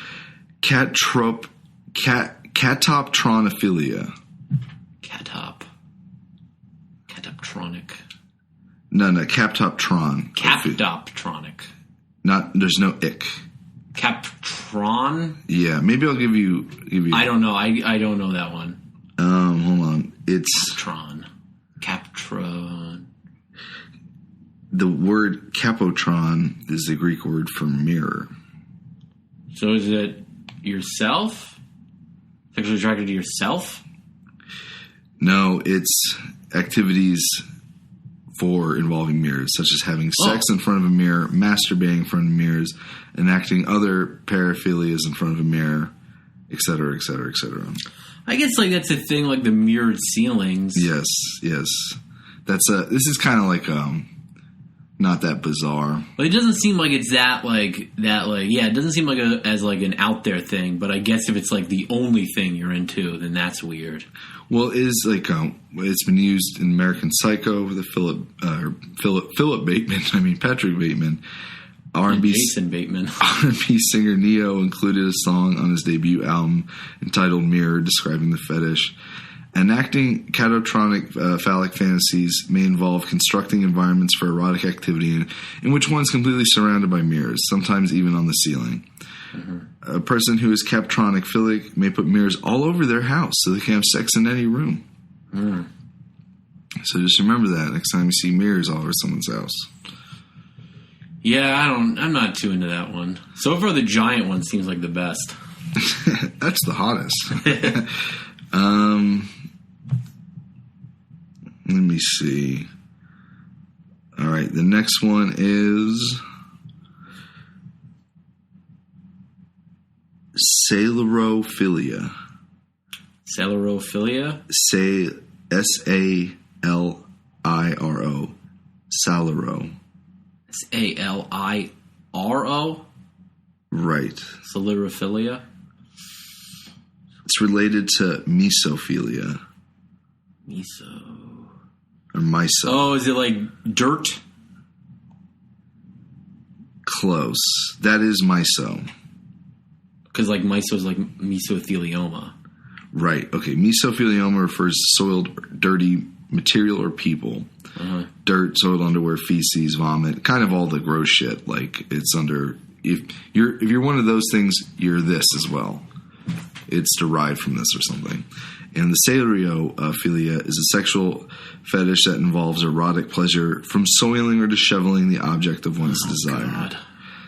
catoptronophilia. Catoptronic. No, captoptron. Captoptronic. There's no ick. Captron? Yeah, maybe I'll give you. I don't know. I don't know that one. Hold on. It's Captron. The word capotron is the Greek word for mirror. So is it yourself? Sexually attracted to yourself? No, it's activities for involving mirrors, such as having sex in front of a mirror, masturbating in front of mirrors, enacting other paraphilias in front of a mirror, etc., etc., etc. I guess that's a thing, like the mirrored ceilings. Yes. This is kind of like not that bizarre. Well, it doesn't seem like it's that. Yeah, it doesn't seem like as an out there thing. But I guess if it's like the only thing you're into, then that's weird. Well, it is it's been used in American Psycho with Philip Bateman. Patrick Bateman. R&B Jason Bateman. R&B singer Neo included a song on his debut album entitled Mirror, describing the fetish. Enacting catotronic phallic fantasies may involve constructing environments for erotic activity in which one is completely surrounded by mirrors, sometimes even on the ceiling. Mm-hmm. A person who is captronic philic may put mirrors all over their house so they can have sex in any room. Mm. So just remember that next time you see mirrors all over someone's house. Yeah, I'm not too into that one. So far, the giant one seems like the best. That's the hottest. Let me see. All right, the next one is Salirophilia. Salirophilia? Saliro. Saliro. Saliro? Right. Solirophilia? It's related to mesophilia. Or miso. Oh, is it like dirt? Close. That is miso. Because like miso is like mesothelioma. Right. Okay. Mesothelioma refers to soiled, dirty material or people. Uh-huh. Dirt, soiled underwear, feces, vomit, kind of all the gross shit. Like it's under. If you're one of those things, you're this as well. It's derived from this or something. And the seriophilia is a sexual fetish that involves erotic pleasure from soiling or disheveling the object of one's desire. God.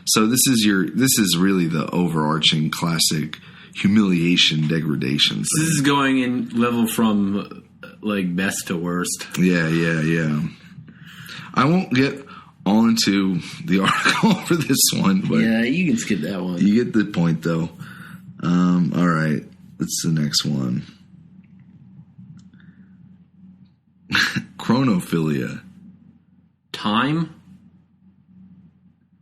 So this is really the overarching classic humiliation degradation thing. This is going in level from like best to worst. Yeah. I won't get all into the article for this one, but yeah, you can skip that one. You get the point, though. All right, what's the next one? Chronophilia. Time?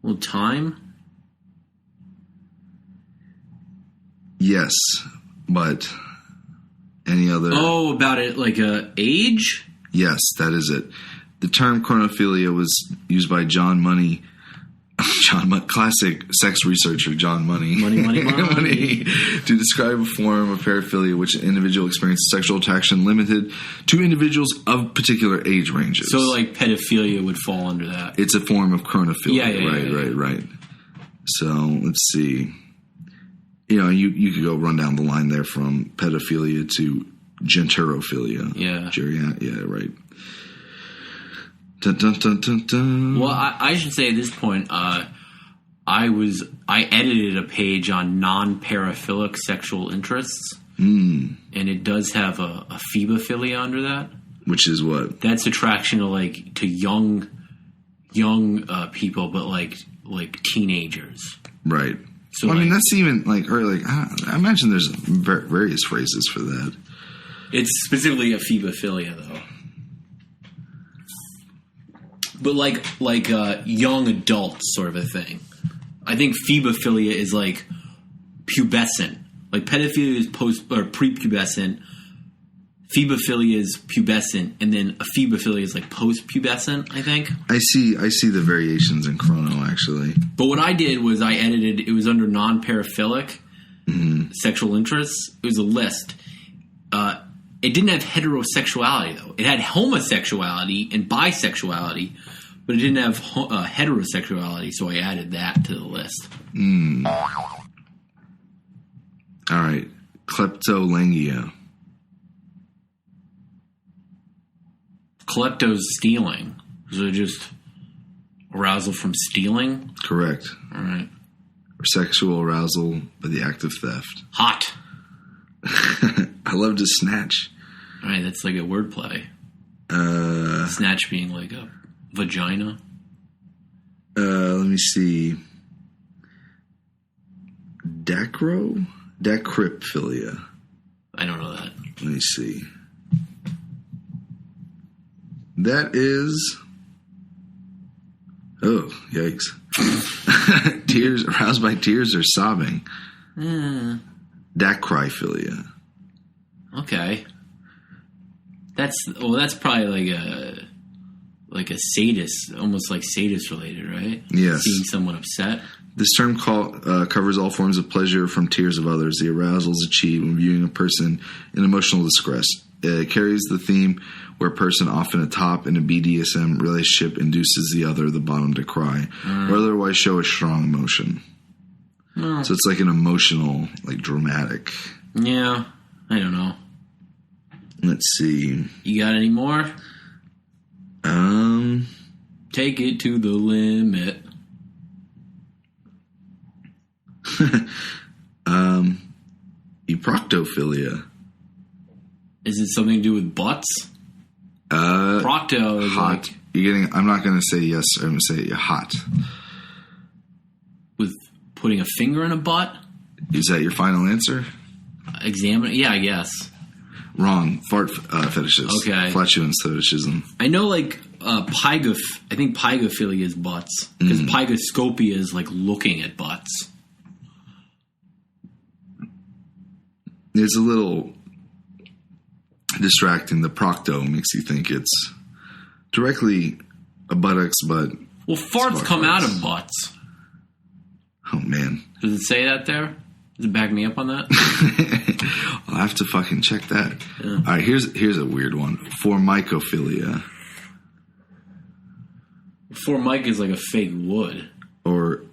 Well, time? Yes, but any other? Oh, about it, like age? Yes, that is it. The term chronophilia was used by classic sex researcher John Money. Money. To describe a form of paraphilia which an individual experiences sexual attraction limited to individuals of particular age ranges. So, like, pedophilia would fall under that. It's a form of chronophilia. Yeah. Right. So, let's see. You could go run down the line there from pedophilia to genterophilia. Yeah. Right. Dun, dun, dun, dun, dun. Well, I should say at this point, I edited a page on non-paraphilic sexual interests, and it does have a phibophilia under that. Which is what? That's attraction to young people, but like teenagers. Right. So I mean, that's even I imagine there's various phrases for that. It's specifically a phibophilia, though. But like young adults sort of a thing. I think phibophilia is like pubescent. Like pedophilia is post or prepubescent. Phibophilia is pubescent, and then a phibophilia is like post-pubescent, I think. I see the variations in chrono, actually. But what I did was I edited, it was under non-paraphilic sexual interests. It was a list. It didn't have heterosexuality, though. It had homosexuality and bisexuality, but it didn't have heterosexuality, so I added that to the list. All right. Kleptolangia. Klepto's stealing. So just arousal from stealing? Correct. All right. Or sexual arousal by the act of theft. Hot. I love to snatch. All right, that's like a wordplay. Snatch being like a vagina. Let me see. Dacryphilia. I don't know that. Let me see. That is... Oh, yikes. Tears, aroused by tears or sobbing. Dacryphilia. Okay. That's probably like a sadist, almost like sadist related, right? Yes. Seeing someone upset. This term covers all forms of pleasure from tears of others. The arousal is achieved when viewing a person in emotional distress. It carries the theme where a person, often atop in a BDSM relationship, induces the other, the bottom, to cry or otherwise show a strong emotion. So it's like an emotional, like dramatic. Yeah, I don't know. Let's see. You got any more? Take it to the limit. Proctophilia. Is it something to do with butts? Procto is hot. like... You're getting... I'm not going to say yes. I'm going to say hot. With putting a finger in a butt? Is that your final answer? Examine... Yeah, I guess. Wrong. Fart fetishes. Okay. Flatulence fetishism. I know, like, I think pygophilia is butts. Because pygoscopia is, like, looking at butts. It's a little distracting. The procto makes you think it's directly a buttocks, but... Well, farts come out of butts. Oh, man. Does it say that there? Does it back me up on that? I'll have to fucking check that. Yeah. All right, here's a weird one. Formicophilia. Formica is like a fake wood. Or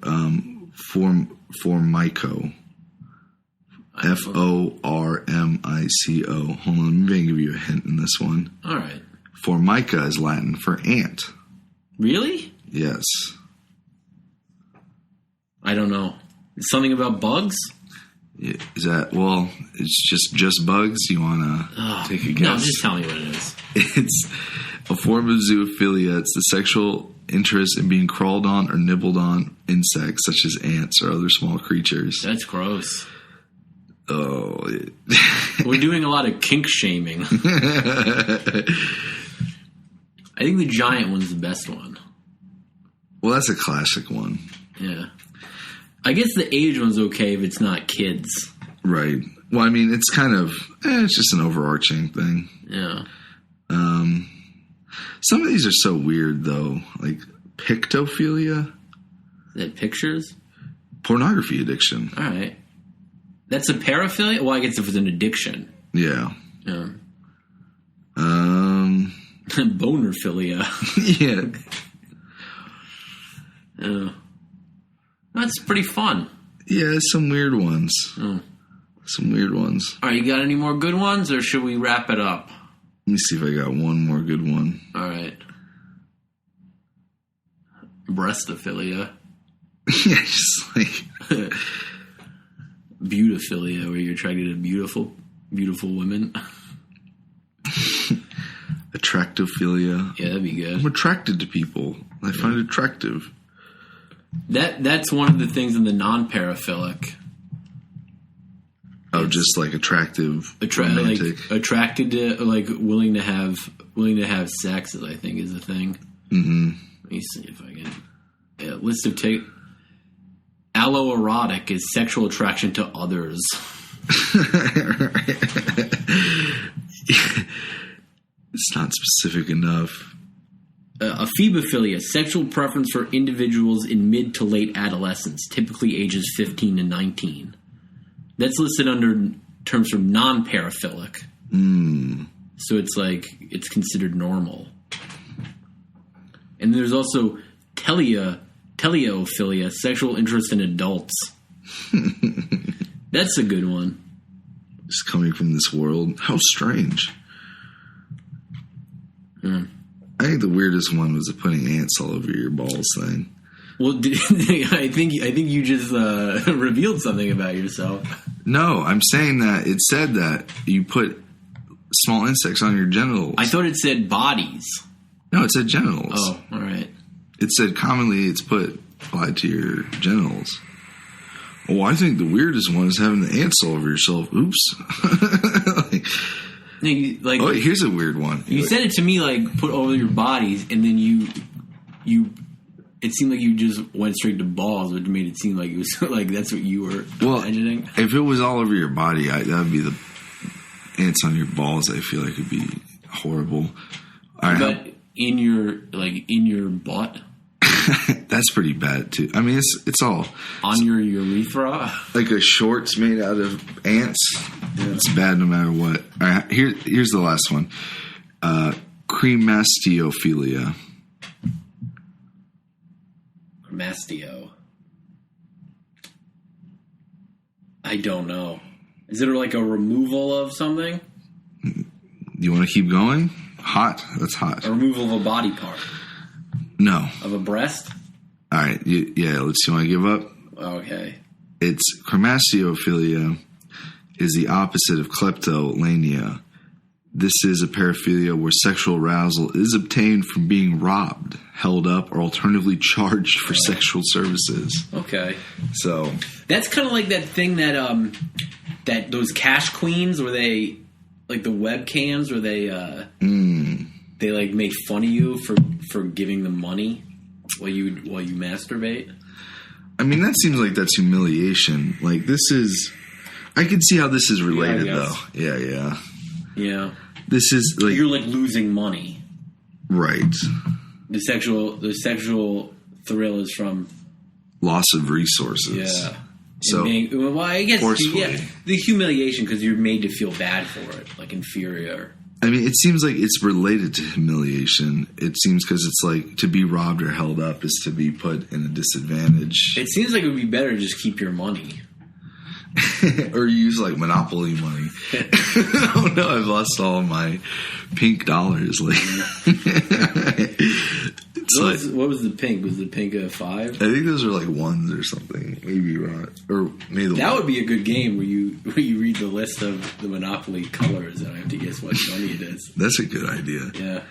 Formico. Formico. Hold on, maybe I can give you a hint in this one. All right. Formica is Latin for ant. Really? Yes. I don't know. It's something about bugs? Is that, well, it's just bugs? You want to take a guess? No, just tell me what it is. It's a form of zoophilia. It's the sexual interest in being crawled on or nibbled on insects such as ants or other small creatures. That's gross. Oh. We're doing a lot of kink shaming. I think the giant one's the best one. Well, that's a classic one. Yeah. I guess the age one's okay if it's not kids. Right. Well, I mean, it's kind of, it's just an overarching thing. Yeah. Some of these are so weird, though. Like, pictophilia. Is that pictures? Pornography addiction. All right. That's a paraphilia? Well, I guess if it's an addiction. Yeah. Yeah. Bonerphilia. Yeah. Yeah. That's pretty fun. Yeah, some weird ones. Oh. Some weird ones. All right, you got any more good ones, or should we wrap it up? Let me see if I got one more good one. All right. Breastophilia. Yeah, just like... Beautophilia, where you're attracted to beautiful women. Attractophilia. Yeah, that'd be good. I'm attracted to people. I find it attractive. That's one of the things in the non-paraphilic. Oh, just like attractive, romantic. Like attracted to, like willing to have sex, I think is the thing. Mm-hmm. Let me see if I can. Yeah, list of alloerotic is sexual attraction to others. It's not specific enough. Ephebophilia, sexual preference for individuals in mid to late adolescence, typically ages 15 to 19. That's listed under terms from non-paraphilic. So it's like, it's considered normal. And there's also teleophilia, sexual interest in adults. That's a good one. Just coming from this world. How strange. I think the weirdest one was the putting ants all over your balls thing. Well, I think you just revealed something about yourself. No, I'm saying that it said that you put small insects on your genitals. I thought it said bodies. No, it said genitals. Oh, all right. It said commonly it's applied to your genitals. Oh, I think the weirdest one is having the ants all over yourself. Oops. Like, oh, here's a weird one. You said it to me like put over your bodies, and then you. It seemed like you just went straight to balls, which made it seem like it was like that's what you were imagining. If it was all over your body, that would be the ants on your balls. I feel like it'd be horrible. But in your butt. That's pretty bad too. I mean, it's all on your urethra. Like a shorts made out of ants. Yeah. It's bad no matter what. All right, here's the last one. Cremastophilia. Cremastio. I don't know. Is it like a removal of something? You want to keep going? Hot. That's hot. A removal of a body part. No. Of a breast? All right. Yeah, let's see. Want to give up? Okay. It's cremastophilia is the opposite of kleptomania. This is a paraphilia where sexual arousal is obtained from being robbed, held up, or alternatively charged for sexual services. Okay. So that's kind of like that thing that that those cash queens where they like the webcams where they like make fun of you for giving them money while you masturbate. I mean, that seems like that's humiliation. Like this is I can see how this is related, Yeah, I though. guess. Yeah. This is like You're like losing money. right. The sexual thrill is from Loss of resources. yeah. So I guess forcefully. the humiliation because you're made to feel bad for it, like inferior. I mean, it seems like it's related to humiliation. It seems because it's like to be robbed or held up is to be put in a disadvantage. It seems like it would be better to just keep your money. Or use like Monopoly money. Oh no, I've lost all my pink dollars. Like, What was the pink? Was the pink a 5? I think those are like ones or something. Maybe right, or maybe That would be a good game where you read the list of the Monopoly colors and I have to guess what money it is. That's a good idea. Yeah,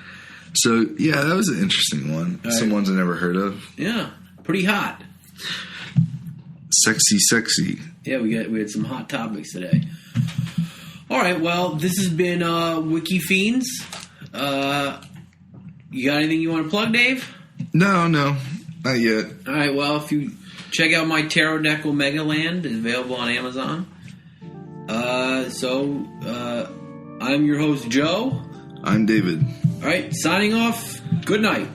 So yeah, that was an interesting one. Some ones I never heard of. yeah, pretty hot. Sexy. Yeah, we had some hot topics today. All right, well, this has been Wikifiends. You got anything you want to plug, Dave? No, not yet. All right, well, if you check out my Tarot deck Omega Land, it's available on Amazon. I'm your host, Joe. I'm David. All right, signing off. Good night.